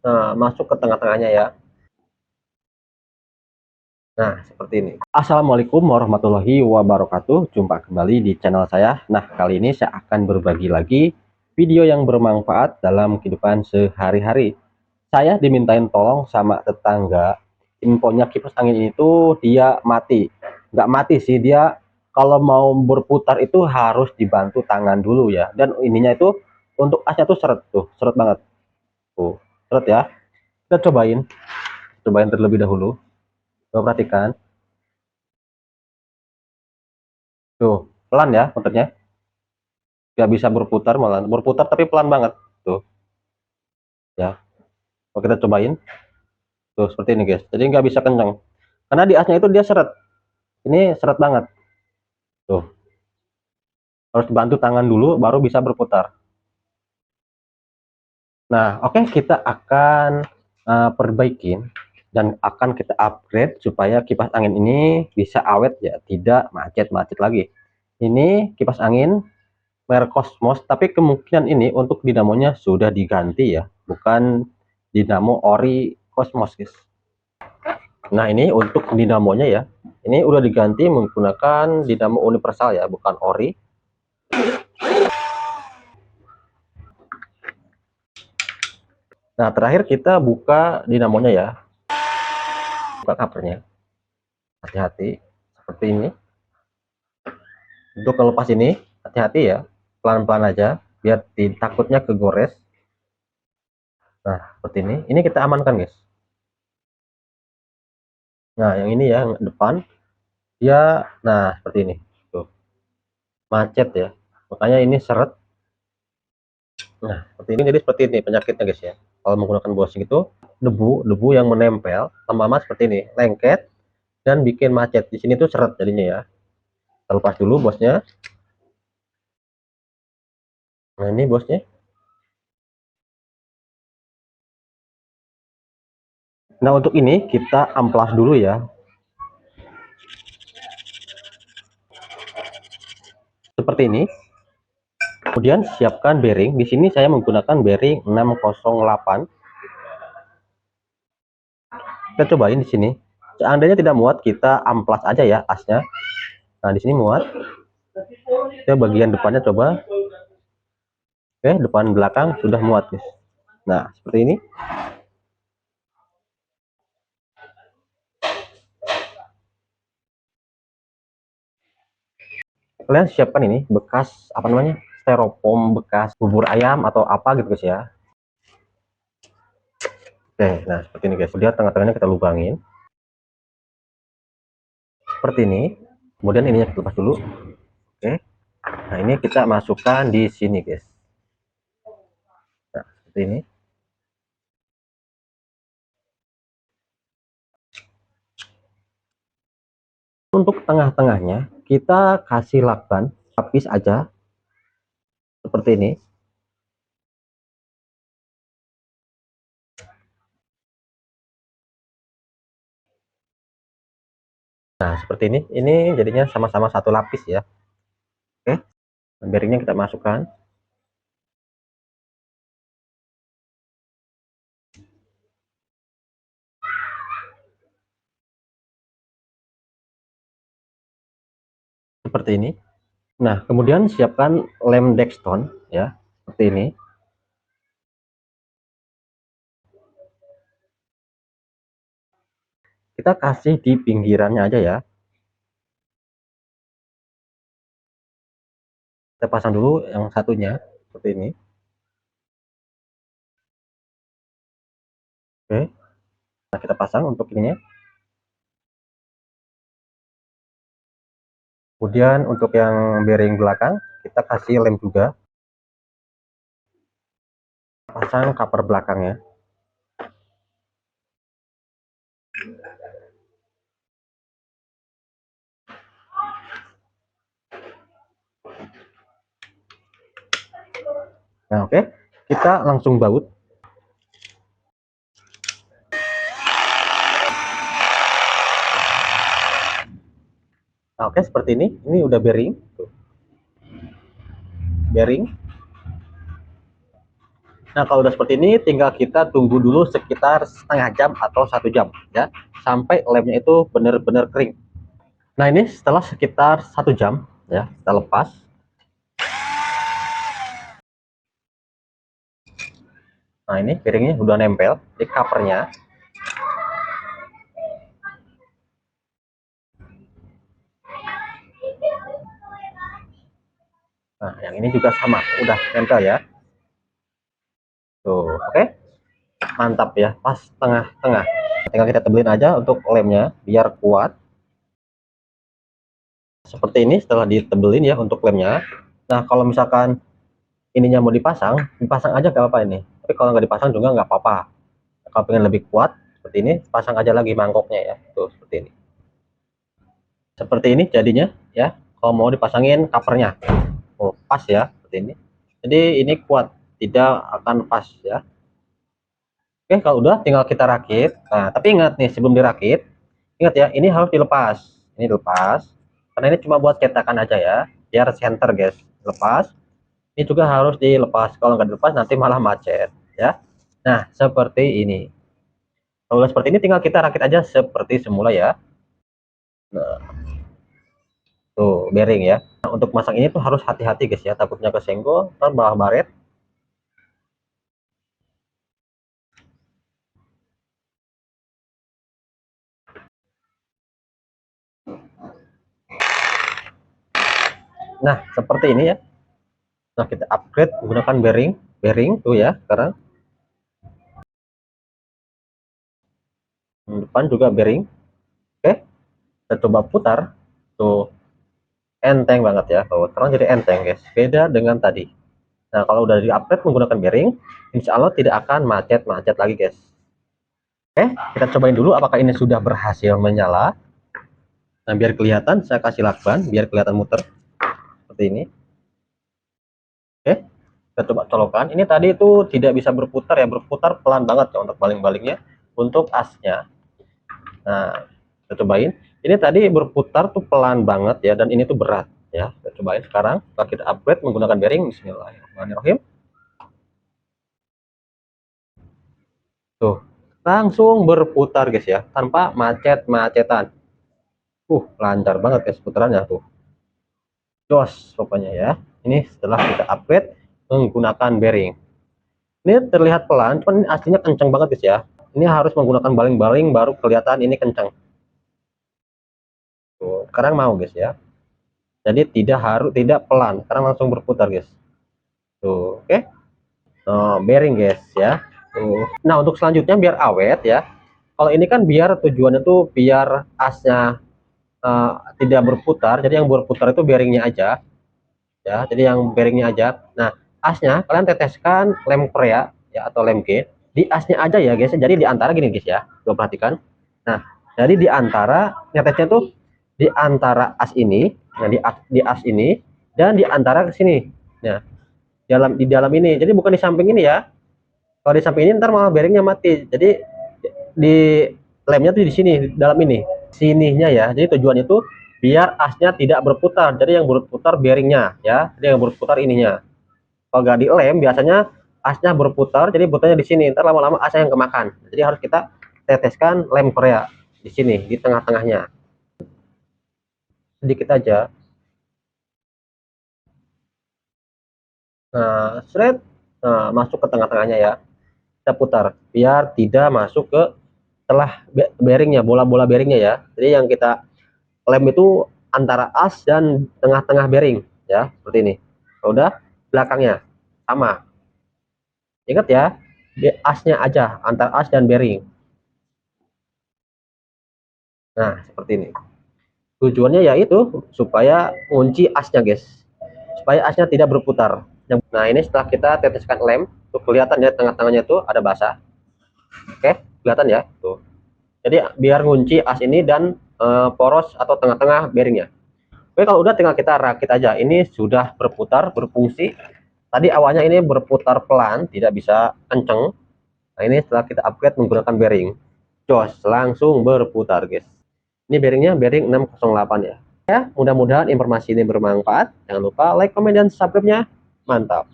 Nah, masuk ke tengah-tengahnya ya. Nah, seperti ini. Assalamualaikum warahmatullahi wabarakatuh. Jumpa kembali di channel saya. Nah, kali ini saya akan berbagi lagi video yang bermanfaat dalam kehidupan sehari-hari. Saya dimintain tolong sama tetangga. Infonya kipas angin ini tuh dia mati. Nggak mati sih, dia kalau mau berputar itu harus dibantu tangan dulu ya. Dan ininya itu untuk asnya tuh seret tuh, seret banget. Tuh, seret ya. Kita cobain terlebih dahulu. Coba perhatikan. Tuh, pelan ya muternya. Nggak bisa berputar, malah berputar tapi pelan banget. Tuh, ya. Kalau kita cobain, tuh seperti ini guys. Jadi nggak bisa kencang. Karena di asnya itu dia seret. Ini seret banget. Tuh, harus dibantu tangan dulu baru bisa berputar. Nah, oke, kita akan perbaikin dan akan kita upgrade supaya kipas angin ini bisa awet ya, tidak macet-macet lagi. Ini kipas angin merek Cosmos, tapi kemungkinan ini untuk dinamonya sudah diganti ya, bukan dinamo ori Cosmos guys. Nah, ini untuk dinamonya ya, ini udah diganti menggunakan dinamo universal ya, bukan ori. Nah, terakhir kita buka dinamonya ya, buka covernya, hati-hati seperti ini. Untuk kalau pas ini hati-hati ya, pelan-pelan aja biar takutnya kegores. Nah, seperti ini kita amankan guys. Nah, yang ini ya, yang depan dia, nah seperti ini tuh, macet ya, makanya ini seret. Nah, seperti ini, jadi seperti ini penyakitnya guys ya, kalau menggunakan bosing itu debu yang menempel lama-lama seperti ini, lengket dan bikin macet. Di sini tuh seret jadinya ya. Kita lepas dulu bosnya. Nah, ini bosnya. Nah, untuk ini kita amplas dulu ya, seperti ini. Kemudian siapkan bearing. Di sini saya menggunakan bearing 608. Kita cobain di sini. Seandainya tidak muat, kita amplas aja ya asnya. Nah, di sini muat. Kita bagian depannya coba. Oke, depan belakang sudah muat guys. Nah, seperti ini. Kalian siapkan ini bekas apa namanya? Styrofoam bekas bubur ayam atau apa gitu guys ya. Oke, nah seperti ini guys. Kemudian tengah-tengahnya kita lubangin. Seperti ini. Kemudian ininya kita lepas dulu. Oke. Nah, ini kita masukkan di sini guys. Nah, seperti ini. Untuk tengah-tengahnya kita kasih lakban lapis aja seperti ini. Nah, seperti ini. Ini jadinya sama-sama satu lapis ya. Oke. Bearingnya kita masukkan. Seperti ini. Nah, kemudian siapkan lem Dexton ya, seperti ini. Kita kasih di pinggirannya aja ya. Kita pasang dulu yang satunya seperti ini. Oke. Nah, kita pasang untuk ininya. Kemudian untuk yang bearing belakang kita kasih lem juga. Pasang cover belakangnya. Nah, oke. Kita langsung baut. Nah, oke, seperti ini. Ini udah bearing. Tuh. Bearing. Nah, kalau udah seperti ini, tinggal kita tunggu dulu sekitar setengah jam atau 1 jam ya, sampai lemnya itu benar-benar kering. Nah, ini setelah sekitar 1 jam ya, kita lepas. Nah, ini piringnya udah nempel di covernya. Nah, yang ini juga sama, udah nempel ya. Tuh, oke. Mantap ya, pas tengah-tengah. Tinggal kita tebelin aja untuk lemnya biar kuat. Seperti ini setelah ditebelin ya untuk lemnya. Nah, kalau misalkan ininya mau dipasang, dipasang aja gak apa-apa ini. Tapi kalau nggak dipasang juga nggak apa-apa. Kalau pengen lebih kuat seperti ini, pasang aja lagi mangkoknya ya. Tuh, seperti ini. Seperti ini jadinya ya. Kalau mau dipasangin covernya, oh pas ya seperti ini. Jadi ini kuat, tidak akan pas ya. Oke, kalau udah tinggal kita rakit. Nah, tapi ingat nih sebelum dirakit, ingat ya, ini harus dilepas. Ini dilepas. Karena ini cuma buat cetakan aja ya, biar center guys. Lepas. Ini juga harus dilepas. Kalau nggak dilepas nanti malah macet ya. Nah, seperti ini. Kalau udah seperti ini tinggal kita rakit aja seperti semula ya. Nah, tuh bearing ya. Nah, untuk masang ini tuh harus hati-hati guys ya, takutnya kesenggol, ntar malah baret. Nah, seperti ini ya. Nah, kita upgrade menggunakan bearing, bearing tuh ya. Sekarang depan juga bearing. Oke, kita coba putar. Tuh, enteng banget ya. Kalau sekarang jadi enteng guys. Beda dengan tadi. Nah, kalau udah di upgrade menggunakan bearing, insya Allah tidak akan macet-macet lagi guys. Oke, kita cobain dulu apakah ini sudah berhasil menyala. Nah, biar kelihatan, saya kasih lakban, biar kelihatan muter. Seperti ini. Oke, kita coba colokan. Ini tadi itu tidak bisa berputar ya, berputar pelan banget ya untuk baling-balingnya. Untuk asnya. Nah, kita cobain. Ini tadi berputar tuh pelan banget ya, dan ini tuh berat ya. Kita cobain sekarang. Kita upgrade menggunakan bearing. Bismillahirrahmanirrahim. Tuh, langsung berputar guys ya, tanpa macet-macetan. Lancar banget guys putarannya tuh. Jos pokoknya ya. Ini setelah kita upgrade menggunakan bearing. Ini terlihat pelan, cuman ini aslinya kencang banget guys ya. Ini harus menggunakan baling-baling baru kelihatan ini kencang. Tuh, sekarang mau guys ya. Jadi tidak pelan, sekarang langsung berputar guys. Tuh, oke. Oh, bearing guys ya. Tuh. Nah, untuk selanjutnya biar awet ya. Kalau ini kan biar tujuannya tuh biar asnya tidak berputar. Jadi yang berputar itu bearingnya aja ya. Jadi yang bearingnya aja. Nah, asnya kalian teteskan lem Korea ya atau lem G di asnya aja ya guys. Jadi di antara gini guys ya. Coba perhatikan. Nah, jadi di antara netesnya tuh di antara as ini, nah di as ini dan di antara ke sini. Nah, di dalam ini. Jadi bukan di samping ini ya. Kalau di samping ini ntar malah bearingnya mati. Jadi di lemnya tuh di sini, di dalam ini. Sininya ya. Jadi tujuannya itu biar asnya tidak berputar. Jadi yang berputar bearingnya ya. Jadi yang berputar ininya. Kalau nggak di lem biasanya asnya berputar. Jadi putarnya di sini. Ntar lama-lama asnya yang kemakan. Jadi harus kita teteskan lem Korea di sini di tengah-tengahnya. Sedikit aja. Nah, seret. Nah, masuk ke tengah-tengahnya ya. Kita putar biar tidak masuk ke setelah bearingnya, bola-bola bearingnya ya. Jadi yang kita lem itu antara as dan tengah-tengah bearing ya, seperti ini. Udah belakangnya sama. Ingat ya, di asnya aja antara as dan bearing. Nah, seperti ini. Tujuannya yaitu supaya kunci asnya, guys. Supaya asnya tidak berputar. Nah, ini setelah kita teteskan lem, tuh kelihatan ya tengah-tengahnya tuh ada basah. Oke, kelihatan ya, tuh. Jadi biar ngunci as ini dan poros atau tengah-tengah bearingnya. Oke, kalau udah tinggal kita rakit aja. Ini sudah berputar, berfungsi. Tadi awalnya ini berputar pelan, tidak bisa kenceng. Nah, ini setelah kita upgrade menggunakan bearing. Jos, langsung berputar, guys. Ini bearingnya bearing 608 ya. Ya, mudah-mudahan informasi ini bermanfaat. Jangan lupa like, komen, dan subscribe-nya. Mantap.